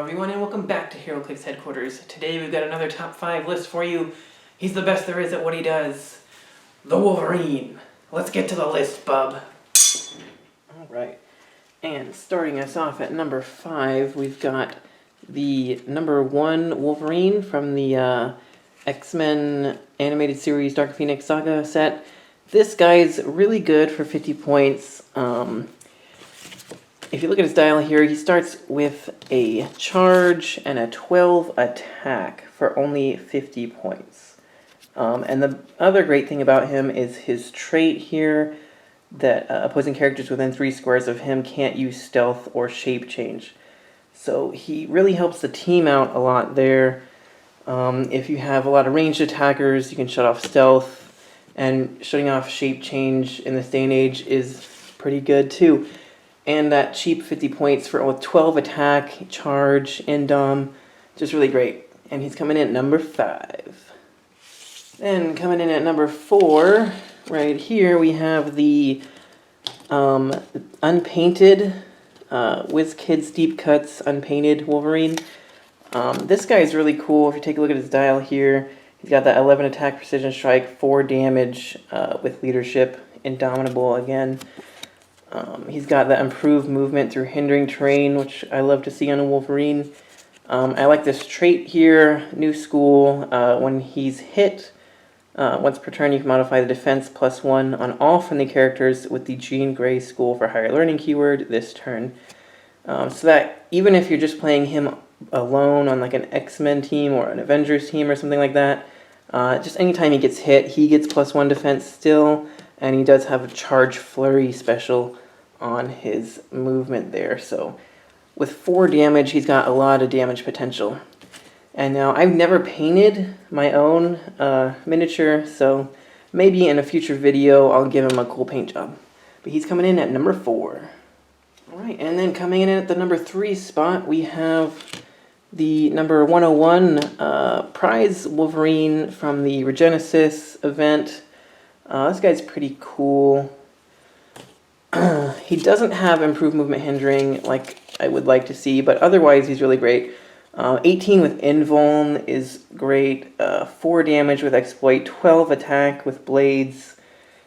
everyone, and welcome back to Heroclix headquarters. Today we've got another top 5 list for you. He's the best there is at what he does. The Wolverine. Let's get to the list, bub. Alright, and starting us off at number 5, we've got the number 1 Wolverine from the X-Men animated series Dark Phoenix Saga set. This guy's really good for 50 points. If you look at his dial here, he starts with a charge and a 12 attack for only 50 points. And the other great thing about him is his trait here that opposing characters within 3 squares of him can't use stealth or shape change. So he really helps the team out a lot there. If you have a lot of ranged attackers, you can shut off stealth, and shutting off shape change in this day and age is pretty good too. And that cheap 50 points for with 12 attack, charge, and just really great. And he's coming in at number 5. Then coming in at number 4, right here we have the unpainted WizKids Deep Cuts unpainted Wolverine. This guy is really cool. If you take a look at his dial here, he's got that 11 attack, precision strike, 4 damage with leadership, indomitable again. He's got that improved movement through hindering terrain, which I love to see on a Wolverine. I like this trait here, new school. When he's hit, once per turn you can modify the defense +1 on all friendly characters with the Jean Grey School for Higher Learning keyword this turn. So that even if you're just playing him alone on like an X-Men team or an Avengers team or something like that, just anytime he gets hit, he gets +1 defense still, and he does have a charge flurry special on his movement there. So with 4 damage, he's got a lot of damage potential. And now I've never painted my own miniature, so maybe in a future video I'll give him a cool paint job. But he's coming in at number 4. Alright, and then coming in at the number 3 spot, we have the number 101 prize Wolverine from the REGENESIS event. This guy's pretty cool. He doesn't have improved movement hindering like I would like to see, but otherwise he's really great. 18 with invuln is great. 4 damage with exploit, 12 attack with blades.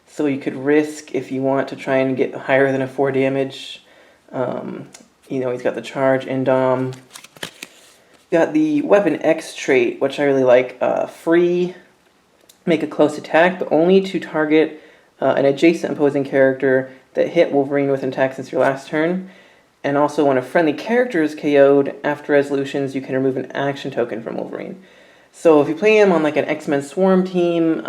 So you could risk if you want to try and get higher than a 4 damage. You know, he's got the charge, indom. Got the weapon X trait, which I really like. Free, make a close attack, but only to target an adjacent opposing character that hit Wolverine with an attack since your last turn. And also, when a friendly character is KO'd, after resolutions, you can remove an action token from Wolverine. So if you play him on like an X-Men Swarm team,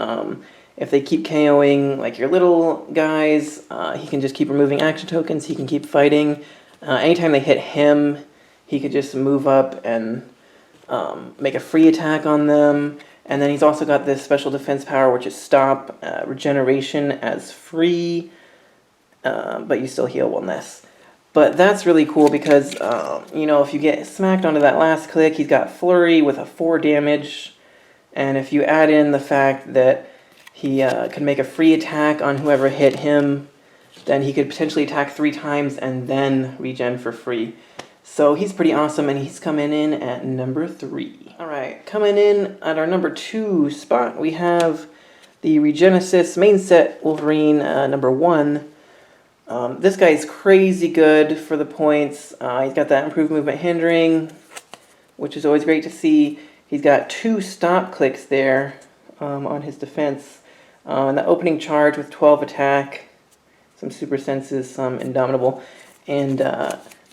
if they keep KOing like your little guys, he can just keep removing action tokens, he can keep fighting. Anytime they hit him, he could just move up and make a free attack on them. And then he's also got this special defense power, which is stop regeneration as free, but you still heal wellness. But that's really cool because, you know, if you get smacked onto that last click, he's got flurry with a 4 damage. And if you add in the fact that he can make a free attack on whoever hit him, then he could potentially attack 3 times and then regen for free. So he's pretty awesome, and he's coming in at number 3. Alright, coming in at our number 2 spot, we have the REGENESIS main set Wolverine number 1. This guy's crazy good for the points. He's got that improved movement hindering, which is always great to see. He's got 2 stop clicks there on his defense. And the opening charge with 12 attack, some super senses, some indomitable. And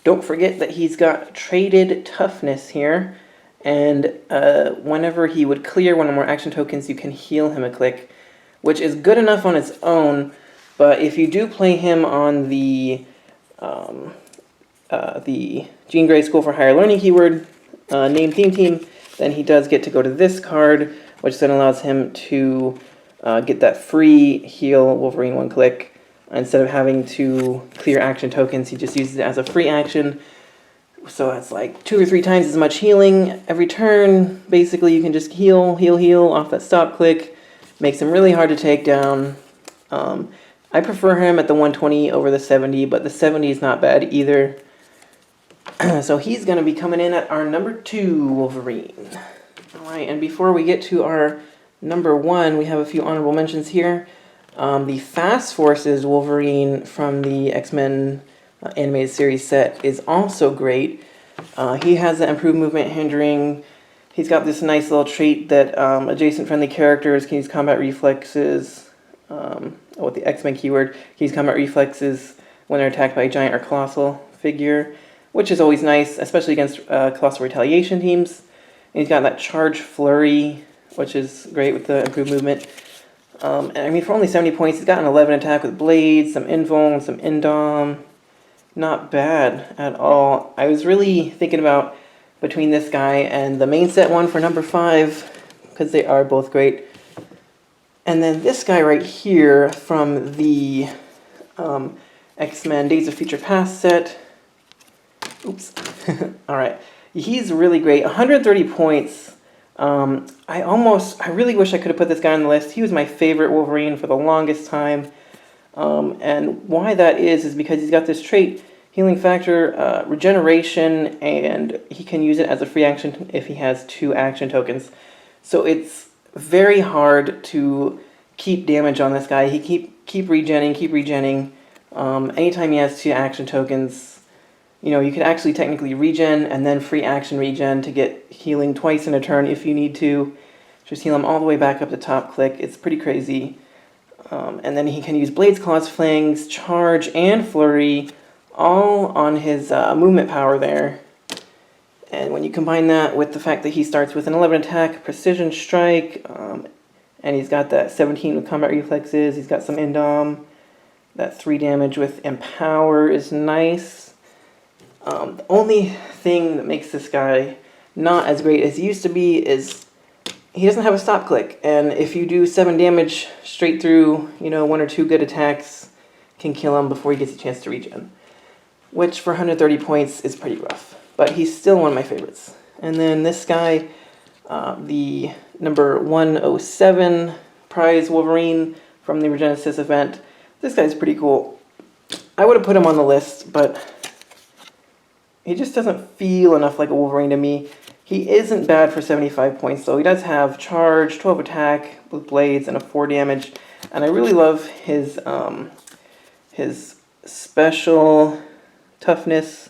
don't forget that he's got traded toughness here. And whenever he would clear one or more action tokens, you can heal him a click, which is good enough on its own. But if you do play him on the Jean Grey School for Higher Learning keyword name theme team, then he does get to go to this card, which then allows him to get that free heal Wolverine 1 click. Instead of having to clear action tokens, he just uses it as a free action. So that's like 2 or 3 times as much healing every turn. Basically, you can just heal off that stop click. Makes him really hard to take down. I prefer him at the 120 over the 70, but the 70 is not bad either. So he's going to be coming in at our number 2 Wolverine. All right, and before we get to our number 1, we have a few honorable mentions here. The Fast Forces Wolverine from the X-Men animated series set is also great. He has the improved movement hindering. He's got this nice little trait that adjacent friendly characters can use combat reflexes. With the X-Men keyword, can use combat reflexes when they're attacked by a giant or colossal figure, which is always nice, especially against colossal retaliation teams. And he's got that charge flurry, which is great with the improved movement. And I mean, for only 70 points, he's got an 11 attack with blades, some invuln, some indom. Not bad at all. I was really thinking about between this guy and the main set one for number 5, because they are both great. And then this guy right here from the X-Men Days of Future Past set. Oops. Alright. He's really great. 130 points. I really wish I could have put this guy on the list. He was my favorite Wolverine for the longest time. And why that is because he's got this trait, Healing Factor, Regeneration, and he can use it as a free action if he has 2 action tokens. So it's very hard to keep damage on this guy. He keep regenning. Anytime he has 2 action tokens, you know, you could actually technically regen and then free action regen to get healing twice in a turn if you need to. Just heal him all the way back up to top click. It's pretty crazy. And then he can use Blades, Claws, Fangs, Charge, and Flurry, all on his movement power there. And when you combine that with the fact that he starts with an 11 attack, Precision Strike, and he's got that 17 with combat reflexes, he's got some indom, that 3 damage with Empower is nice. The only thing that makes this guy not as great as he used to be is he doesn't have a stop click, and if you do 7 damage straight through, you know, 1 or 2 good attacks can kill him before he gets a chance to regen, which for 130 points is pretty rough, but he's still one of my favorites. And then this guy, the number 107 prize Wolverine from the REGENESIS event, this guy's pretty cool. I would have put him on the list, but he just doesn't feel enough like a Wolverine to me. He isn't bad for 75 points, though. He does have Charge, 12 attack with Blades, and a 4 damage. And I really love his special toughness.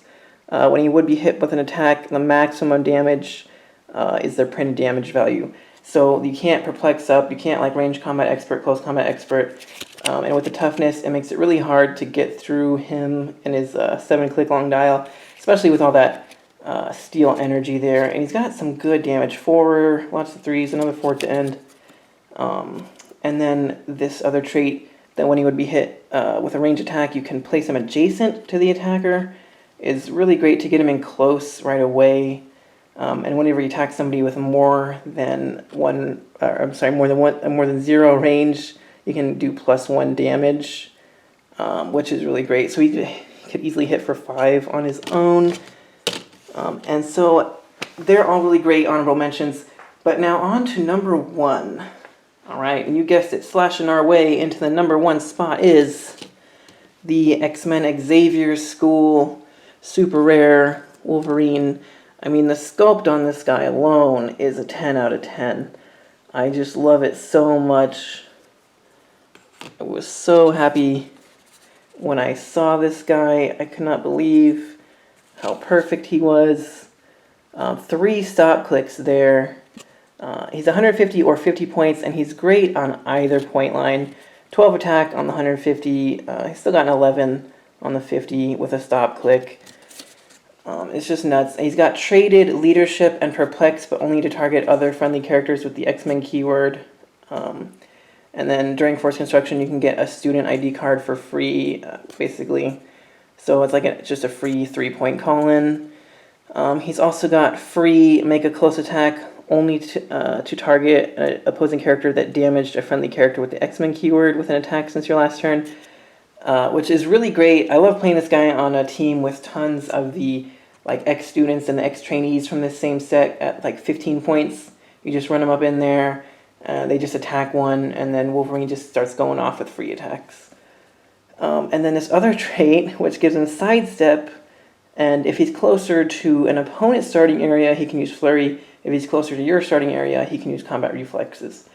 When he would be hit with an attack, the maximum damage is their printed damage value. So you can't perplex up, you can't like range combat expert, close combat expert. And with the toughness, it makes it really hard to get through him and his 7-click long dial, especially with all that steel energy there. And he's got some good damage. 4, lots of 3s, another 4 to end. And then this other trait that when he would be hit with a range attack, you can place him adjacent to the attacker, is really great to get him in close right away. And whenever you attack somebody with more than 0 range, you can do +1 damage, which is really great. So he could easily hit for 5 on his own. And so they're all really great honorable mentions. But now on to number 1. All right, and you guessed it, slashing our way into the number 1 spot is the X-Men XAVIER School Super Rare Wolverine. I mean, the sculpt on this guy alone is a 10 out of 10. I just love it so much. I was so happy when I saw this guy. I could not believe how perfect he was. 3 stop clicks there. He's 150 or 50 points, and he's great on either point line. 12 attack on the 150. He's still got an 11 on the 50 with a stop click. It's just nuts. He's got traded leadership and perplex, but only to target other friendly characters with the X-Men keyword. And then during force construction, you can get a student ID card for free, basically. So it's like just a free 3-point call-in. He's also got free make a close attack only to target an opposing character that damaged a friendly character with the X-Men keyword with an attack since your last turn, which is really great. I love playing this guy on a team with tons of the like X-students and the X-trainees from this same set at like 15 points. You just run them up in there, they just attack one, and then Wolverine just starts going off with free attacks. And then this other trait, which gives him sidestep, And if he's closer to an opponent's starting area, he can use Flurry. If he's closer to your starting area, he can use Combat Reflexes,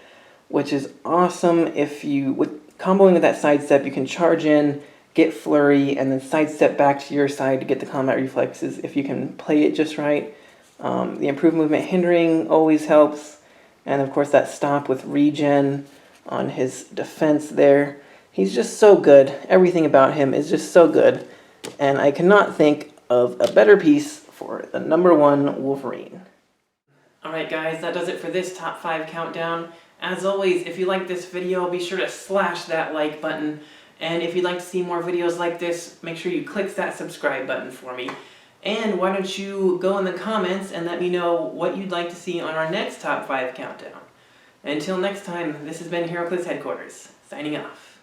which is awesome. If you, with comboing with that sidestep, you can charge in, get Flurry, and then sidestep back to your side to get the Combat Reflexes if you can play it just right. The improved movement hindering always helps. And of course that stop with regen on his defense there. He's just so good. Everything about him is just so good. And I cannot think of a better piece for the #1 Wolverine. Alright guys, that does it for this top 5 countdown. As always, if you like this video, be sure to slash that like button. And if you'd like to see more videos like this, make sure you click that subscribe button for me. And why don't you go in the comments and let me know what you'd like to see on our next top 5 countdown. Until next time, this has been Heroclix Headquarters, signing off.